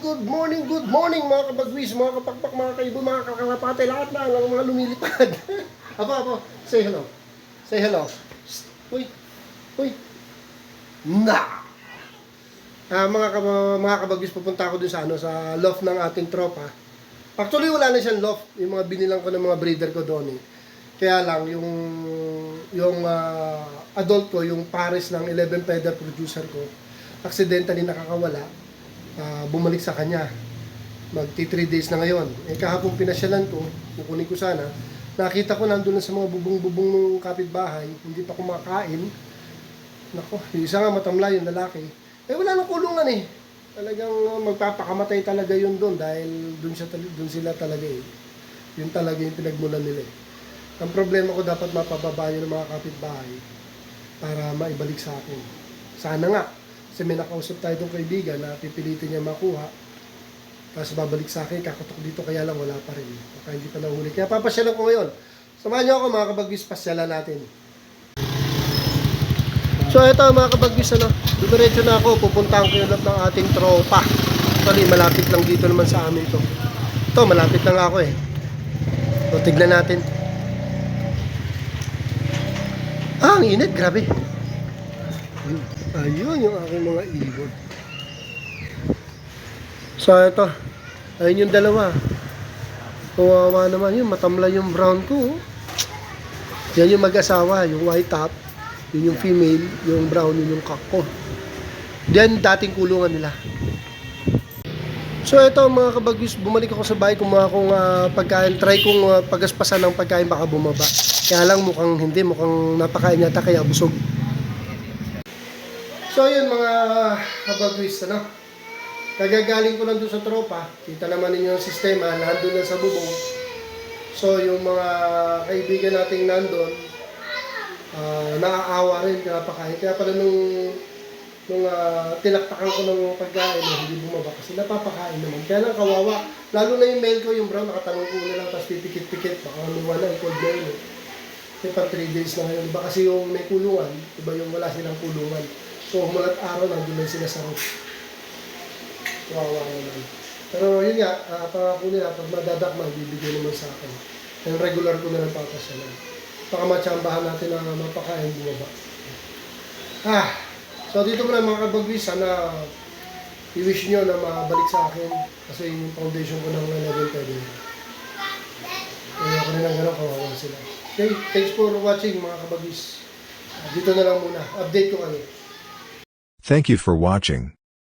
good morning mga kabagwis, mga kapakpak, mga kaibo, mga kakalapate, lahat na lang mga lumilipad. Apo, say hello. Say hello. Shh. Uy. Na! Mga kabagwis, pupunta ako dun sa loft ng ating tropa. Actually, wala na siyang loft. Yung mga binilang ko ng mga breeder ko doon eh. Kaya lang, yung adult ko, yung pares ng 11 feather producer ko, accidentally nakakawala. Bumalik sa kanya. Magti 3 days na ngayon. Kahapon pinasyalan ko, kukunin ko sana. Nakita ko nandun na sa mga bubong-bubong ng kapitbahay, hindi pa kumakain. Nako, yung isa nga matamlay, yung lalaki. Wala nang kulungan eh. Talagang magpapakamatay talaga yun doon dahil doon sila talaga eh. Yun talaga yung pinagmulan nila eh. Ang problema ko dapat mapababa yun ng mga kapitbahay para maibalik sa akin. Sana nga. Kasi may nakausap tayo itong kaibigan na pipilitin niya makuha. Tapos babalik sa akin, kakatok dito, kaya lang wala pa rin. Baka hindi pa nahuli. Kaya papasyalan ko ngayon. Samahan niyo ako mga kabagwis, pasyalan natin. So ito mga kabagwis, dumiretso na ako, pupuntahan ko yung loob ng ating tropa. Actually, malapit lang dito naman sa amin to. Ito, malapit lang ako eh. So tignan natin. Ang init, grabe. Ayun yung aking mga ibon. So ito, ayun yung dalawa. Kawawa naman yun, matamlay yung brown ko. Yan yung mag-asawa, yung white top. Yun yung female, yung brown, yun yung cock ko. Diyan dating kulungan nila. So ito mga kabagwis, bumalik ako sa bahay, kumuha akong pagkain. Try kong pagaspasan ng pagkain, baka bumaba. Kaya lang mukhang hindi, mukhang napakain yata kaya busog. So yun mga kabagwis, kagagaling ko lang doon sa tropa. Kita naman ninyo yung sistema, nandun na sa bubong. So yung mga kaibigan nating nandun, naaawa rin, pinapakain. Kaya pala nung tinaktakan ko ng pagkain, hindi bumaba kasi napapakain naman. Kaya lang kawawa. Lalo na yung male ko, yung brown, nakatanong ko na lang, tapos pipikit-pikit. Baka luwa na, cold na yun. Kasi pa 3 days na ngayon. Diba kasi yung may kulungan, iba yung wala silang kulungan. So humalat araw, nandun lang sila sa roof. Kawawa naman. Pero yun nga, pangako nila, pag madadakma, bibigyan naman sa akin. Yung regular ko na lang papasyalan. Baka matsambahan natin na mapakain bumaba. So dito mo na mga kabagwis, sana i-wish nyo na mabalik sa akin kasi yung foundation ko ng 11 pwede. Kaya ako rin ang gano'n, kawawa sila. Okay, thanks for watching mga kabagwis. Dito na lang muna. Update ko kayo. Thank you for watching.